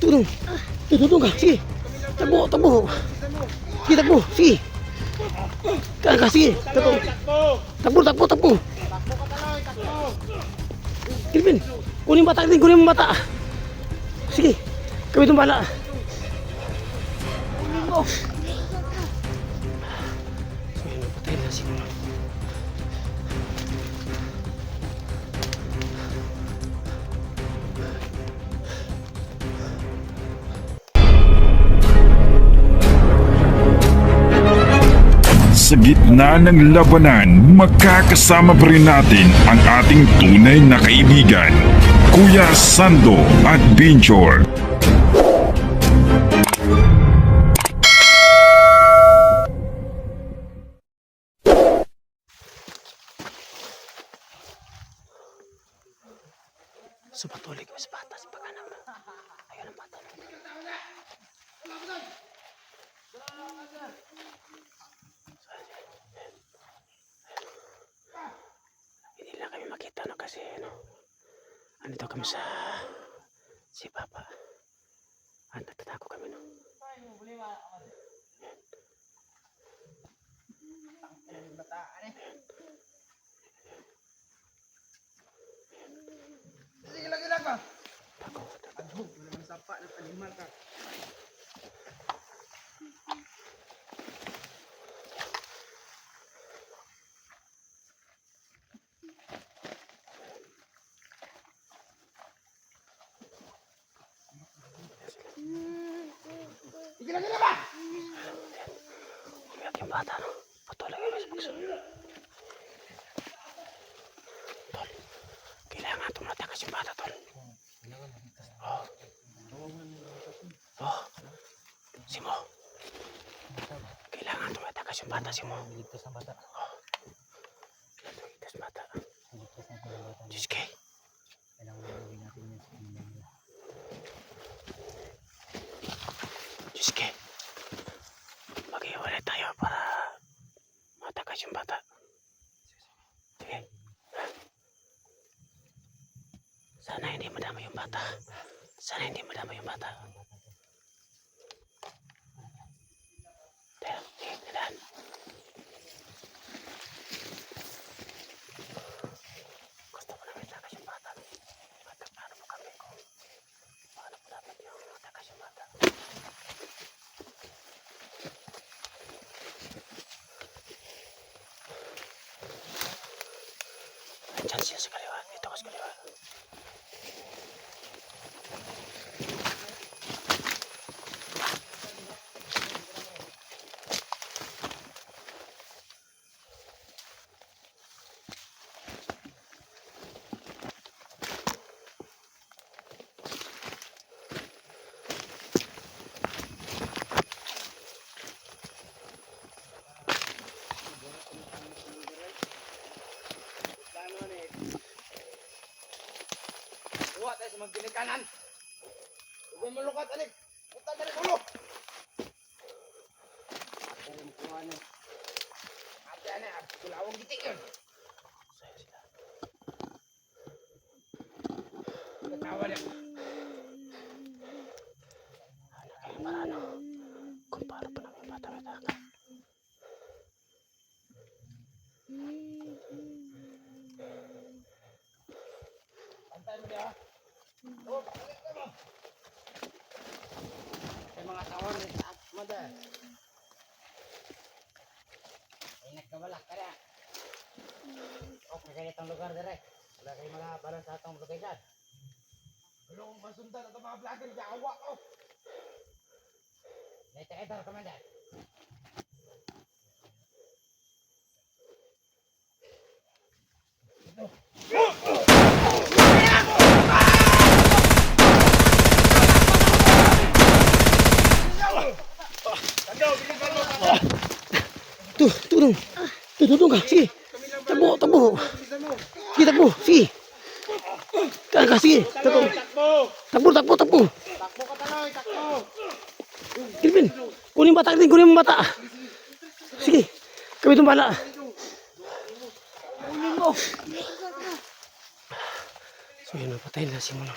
Tulong. Tulong ka. Sige. Takbo. Sige, takbo. Sige. Sige. Takbo. Kelvin, kunin mo bata. Sige. Kami itong bala. So yun, patay na si Muno. Sa gitna ng labanan, magkakasama pa rin natin ang ating tunay na kaibigan, Kuya Sando Adventure. So patuloy ko sa bata sa paghanap. Ayun ang bata. Hindi lang kami makita no kasi andito kami sa si Papa. Natatakot kami no. Sige lagi ka. Aduh, wala mang sapa na paliman ka. Sige lagi ba? Umiyak yung bata no. Patuloy kami sa pagsunod. Tol, kailangan tumatakas yung bata tol. Oh, Simo. Kailangan tumatakas yung bata, Simo. Ligtas ang bata. Oh. Ligtas bata. Diyos kay. Diyos kay. Mag-iwalay tayo para matakas yung bata. Sige. Sana hindi madama yung bata. Sana hindi madama yung bata. Dahan. Gusto ko namin takas yung bata. Paano mo kami kung paano mo dapat yung takas yung bata. Nandiyan siya sa kaliwa. Dito ko sa kaliwa. Buat tayo sa magdinig kanan. Huwag mo lukat, anik. Punta na rin ulo. Ate, anak. Kulawang gitik yun. Saya sila. Katawa niya. Kaya paano? Kung paano pa namin bata may takas. Pantay mo niya. Oh, balik ka mo. May mga tawon rin sa at mo dahil. Ay, nagkabalak ka na. Okay, kaya itong lugar dire. Wala kayo mga balas sa itong lokasyon. Pero kung masundan at mga vlogger, yawa ko. Naita-ita, Commander. Tulong ka. Sige. Takbo. Sige, takbo. Sige. Sige. Takbo. Takbo ka taloy, takbo. Kelvin, kunin mo bata. Sige. Kami itong bala. So yun, patay na si Muno.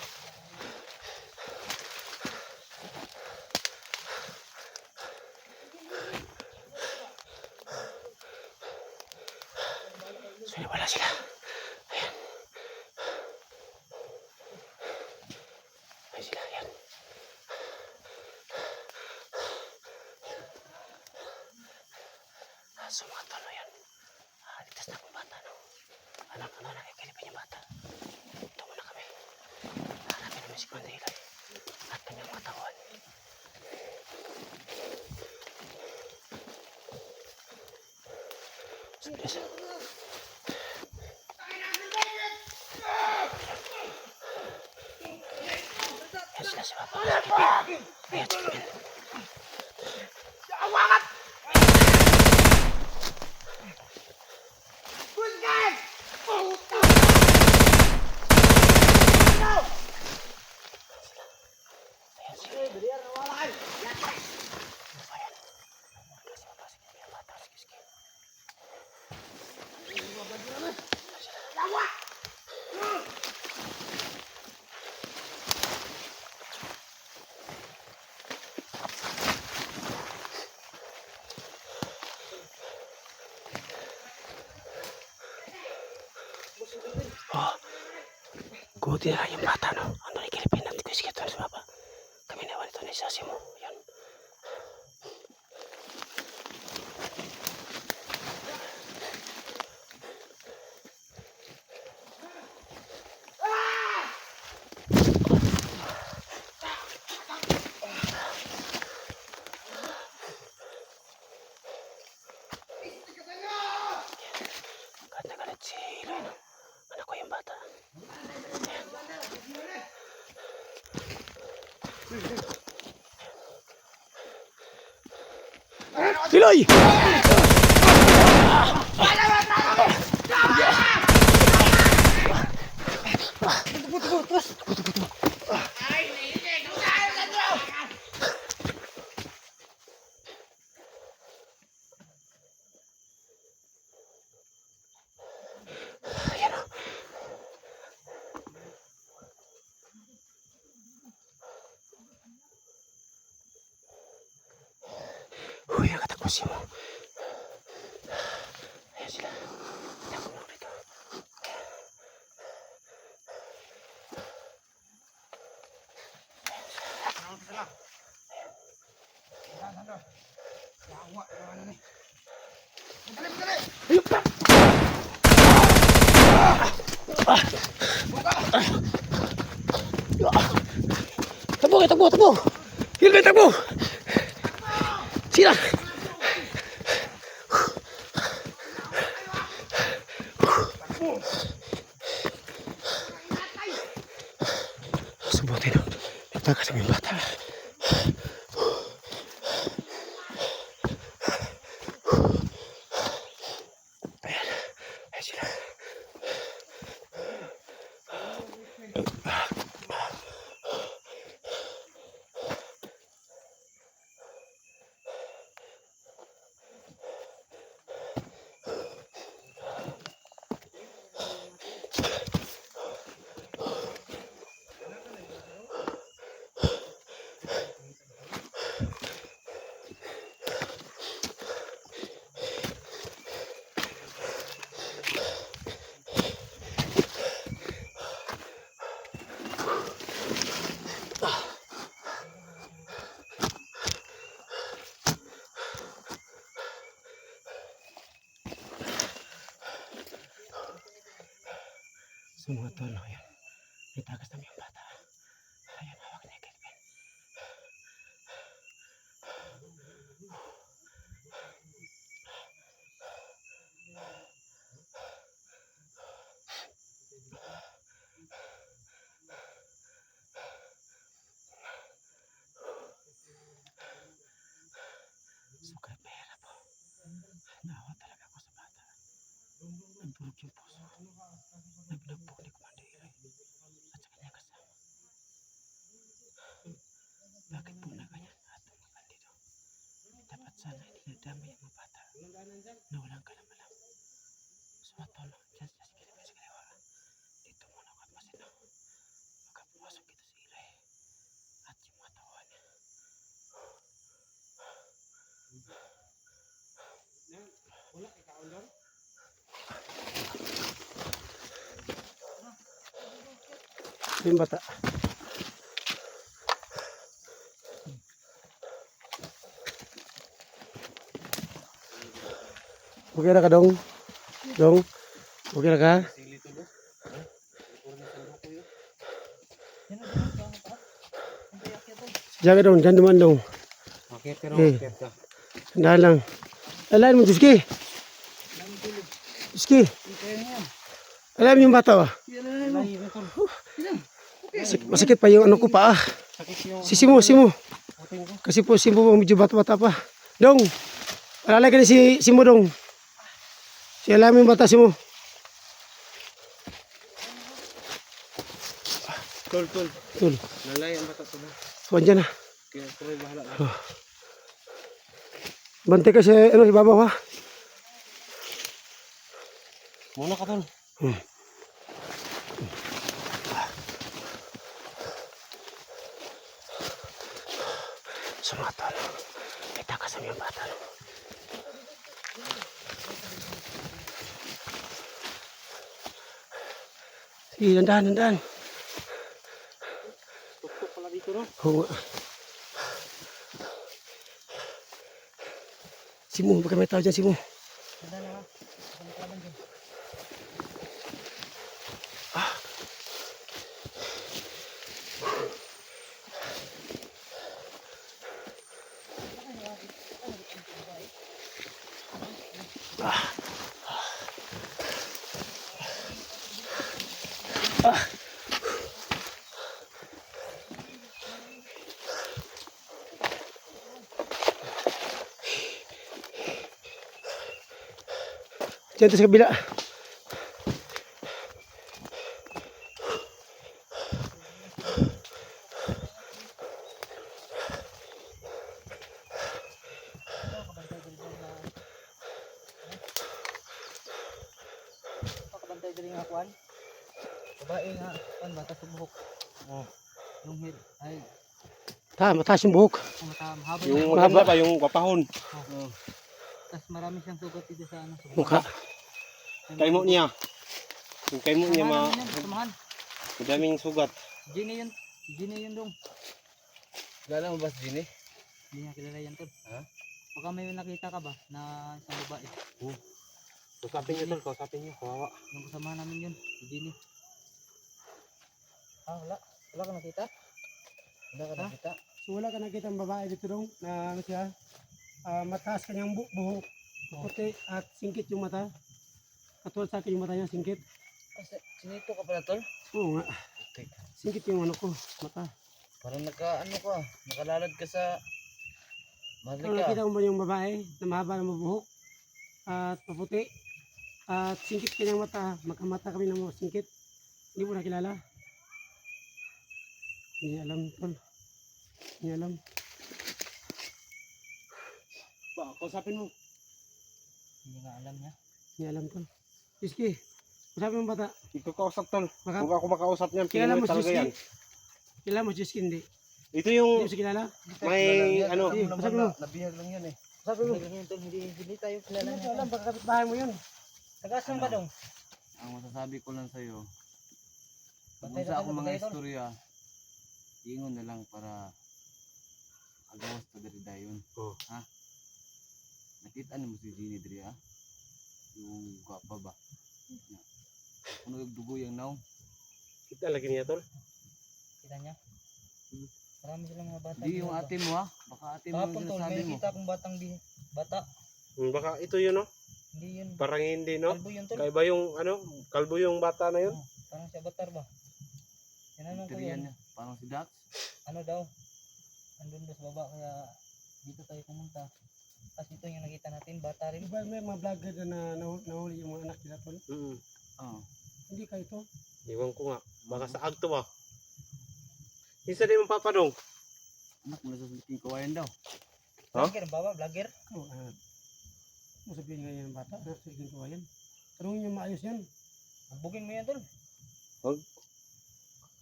Bilis. Ayan sila si Papa. Ayan si Kevin. Oh, guti na yung bata, no? Ano na ikilipin natin ko iskito si Papa. Kami nawan ito na isasi mo. Yan. Kahit nagalit si Iloy, no? Anak ko yung bata. Iloy! Ayan o. Uy, nakatakbo siya mo. Ayan sila. Takbo mo rito. Takbo kayo, takbo, takbo! Hilbay, takbo! Sila! Subutin o. Nagtakas ang yung bata. Ayan. Ayan sila. Sa mga tolo, ayan. Itagas namin yung bata. Ayan, hawak niya kay Kevin. Sukat mahirap po. Naawa talaga ako sa bata. Nagdurog yung puso. Nagbugbog ni Commander Iloy at sa kanyang kasama. Bakit po na ganyan at tumagal dito? Dapat sana hindi nadamay ang mga bata na walang kalam-alam. Sumatulong dyan sa Kevin sa kaliwa. Dito muna ako at masinaw. Magkapumasok kita sa Iloy at yung mga tauhan niya. Yung bata. Okay na ka, Dong? Dong? Okay na ka? Jaga dong, jangan duman dong. Okay, pero Eh. okay ka. Sandaan lang. Alain mo, Jiski. Iski, Kaya niyan. alam yung bata ba? Yan na yun. Masakit pa yung ano ko pa ah. Sakit yung Si Simo. puting ko. Kasi po Simo medyo bata-bata pa. Dong, alalay ka na si Simo dong. Si alam yung bata Simo. Tol. Tul, Lalay ang bata to na. so andyan na. Kaya ako may bahala na. Bantay ka sa ano, ibabaw ha. Muna ka tol. Sumatol. Kita ka sa mga bata. Sige, dandan. Tuktok pala dito no. Oo nga. Simo, baka may tao dyan, Simo. Ganda na ha. Ang kalaban dyan. Diyan sa kabila. Pakabantay dali nga kuan. Babae nga kuan bata sa buhok. Oh. Yung hir ay Mataas yung buhok. ang mata mahaba. Yung Mahaba. maganda ba yung wapahon? Tas marami siyang sugat dito sa ano sa Mukha. Kaimo niya. Yung kaimo niya Samahan. madaming sugat. Gini yun dong. Kilala mo ba si Jenny? Hindi niya kilala yan tol. Ha? Baka may nakita ka ba na isang babae. Kausapin niyo tol, kausapin niyo. Kawawa. Yung kasama namin yun, si Gini. Wala. Wala ka nakita? Wala ka nakita? So wala ka nakita ang babae dito dong na ano siya, mataas kanyang buhok, puti at singkit yung mata. Katulad sa akin yung mata niya, singkit. Sinito ka pala tol? Oo nga. Singkit yung ano ko, mata. Parang nakalalad ka sa Kung nakita mo ba yung babae na mahaba ng buhok at maputi at singkit kanyang mata, magkamata kami ng mga singkit. Hindi mo nakilala? Hindi alam tol. Hindi alam. Kausapin mo. Hindi nga alam niya. Hindi alam tol. Iski, sabi mo bata, Ikaw kausap tol. Maka- Kung ako makausap niyan, kilala mo pingin si talaga yan. Iski? Kilala mo si Iski hindi? Ito Hindi yung mo siya kilala? may ano. Sige, sabi mo. Nabihag lang yan eh. Sabi mo. Hindi tayo kilala Hindi niya. alam, baka kapitbahay mo yun. Taga-asan ka dong? Ang masasabi ko lang sa'yo, kung Bantay sa na ako tayo, mga bantay, tol. istorya, ingon na lang para agawas to diri dayon. Oh. Ha? Nakita ni mo si Jenny diri ha? Yung gwapa ba? Ya. Kung nagdugo yung naw, Kita lagi niya tol. Kita niya? Marami silang mga bata. di yung ate mo ha? Baka ate mo Kahapon yung tol, sinasabi may mo. kita akong bata. Baka ito yun no? Hindi yun. Parang hindi no? Kalbo yun tol. Kaiba yung ano, kalbo yung bata na yun. Oh, parang si Avatar ba? Tinanong ko Teriyan yun. niya, parang si Dax. Ano daw? Andun daw sa baba kaya dito tayo pumunta. Tapos ito yung nakita natin, bata rin. Di ba may mga vlogger na nahuli yung mga anak nila tol? Oh. Hindi ka ito. Iwan ko nga. Baka sa agto ba? Isa din mong papadong. Anak mo sa saliking kawayan daw. Vlogger ba ba? Vlogger? Oo, mo sabihin nga yan bata, anak sa iging kawayan. Tanungin niyo maayos yan. Bubugin mo yan tol.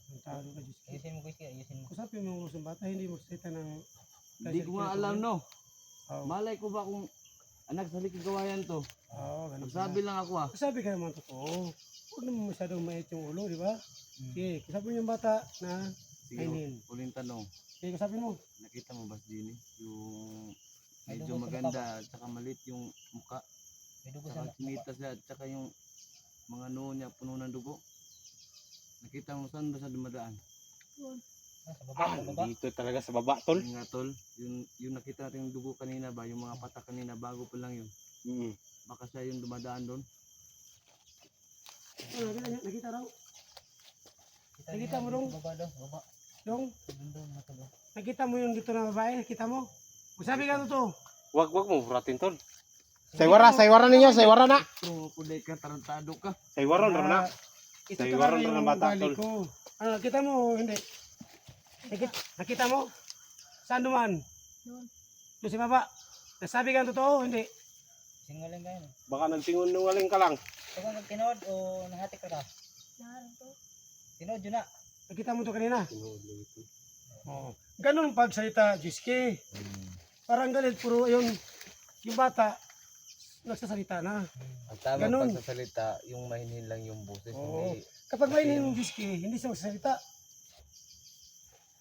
Ang talo ka, Diyos. Ayusin mo guys, ayusin mo. Kusapin mo ang ulos ng bata, hindi mo salita ng... Hindi ko nga alam no. Oo, Malay ko ba kung anak sa saliking kawayan to? ganun Magsabi lang ako ha. Sabi ka naman totoo. Huwag naman masyadong mait yung ulo, di ba? Sige, kasabi mo yung bata na Sige, kainin. uling tanong. Sige, kasabi mo. Nakita mo ba si Jenny? Yung May medyo dugo sa maganda at saka maliit yung mukha. May dugo sa Saka kinitas siya at saka yung mga noo niya puno ng dugo. Nakita mo saan ba sa dumadaan? sa baba, sa baba. Dito talaga sa baba tol. Yung nga tol, yung nakita natin yung dugo kanina ba, yung mga patak kanina bago pa lang yun. Baka siya yung dumadaan doon. Nakita raw. Nakita mo dong? Baba daw, baba. Dong, Doon matulog. nakita mo yung dito na babae? Nakita mo? Magsabi ka totoo. Wag mo furatin tol. Saywara ninyo, saywara na. Pero kuday ka, tarantado ka. Saywara na. Ito Sa talaga iwaran yung ng bata, ugali tol. ko. Ano, nakita mo o hindi? Nakita mo? Saan dumaan? Doon sa baba. Nasabi ka ang totoo o hindi? Singaling ka yun. Baka nagsinungaling ka lang. Ikaw nagtinood o nahatik ka ka? Tinood yun na. Nakita mo ito kanina? Oo. Ganun pagsalita, Jiski. Parang galit, puro yung bata, nagsasalita na. Ang tamang Ganun. pagsasalita, yung mahinhin lang yung boses. Oo. Hindi, Kapag may yung Jiski, hindi siya magsasalita.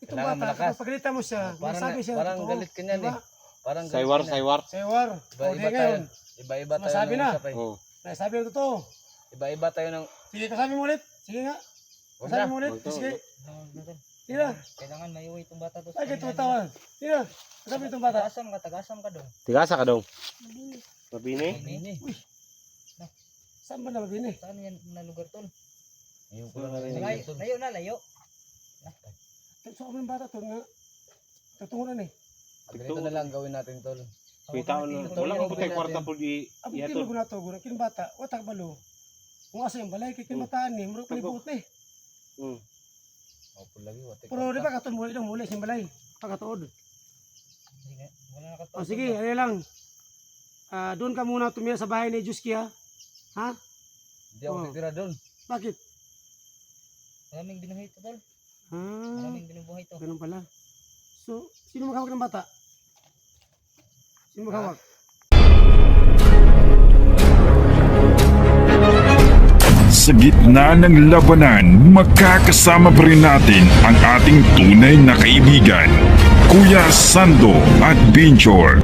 Itong Kailangan bata, malakas. kapag pagalitan mo siya, Parang- nasabi siya parang totoo. galit ka niyan Diba? parang Saywar. Saywar. Iba-iba O, di tayo. ngayon, Iba-iba tayo Masabi ng na. usap eh. Oh. nasabi ang totoo. Iba-iba tayo ng... Sige, kasabi mo ulit. Sige nga. Wag Kasabi na. mo ulit. Wag to, Sige. Tinood. Sige na. Kailangan may uwi itong bata doon. Bakit tumatawa? Sige na. Kasabi itong bata. Tagasam ka doon. Tigasa ka dong. Mabini. Ini. Saan ba na mabini? Saan yan na lugar tol? Ayun ko lang narinig Layo, yun, tol. layo na, layo. So kami ng bata to nga. Tutungunan eh. Ganito na lang gawin natin, tol. Kita na. Wala kang putay kwarta po di. Ang Iya kilo tol. ko na to, guna kin bata, watak balo. Kung asa yung balay, kay kimataan ni, murag palibot ni. Hmm. Opo lagi, watik. Pero di ba katon muli muli sa balay, pagkatuod. Sige, wala na ka O sige, ano lang. Doon ka muna tumira sa bahay ni Juski ha. Ha? Hindi ako Oh. titira doon. Bakit? Maraming binuhay ito tol. Ah, Maraming binubuhay ito. ganun pala. So, sino maghawak ng bata? Sino maghawak? Sa gitna ng labanan, magkakasama pa rin natin ang ating tunay na kaibigan, Kuya Sando at Binjor.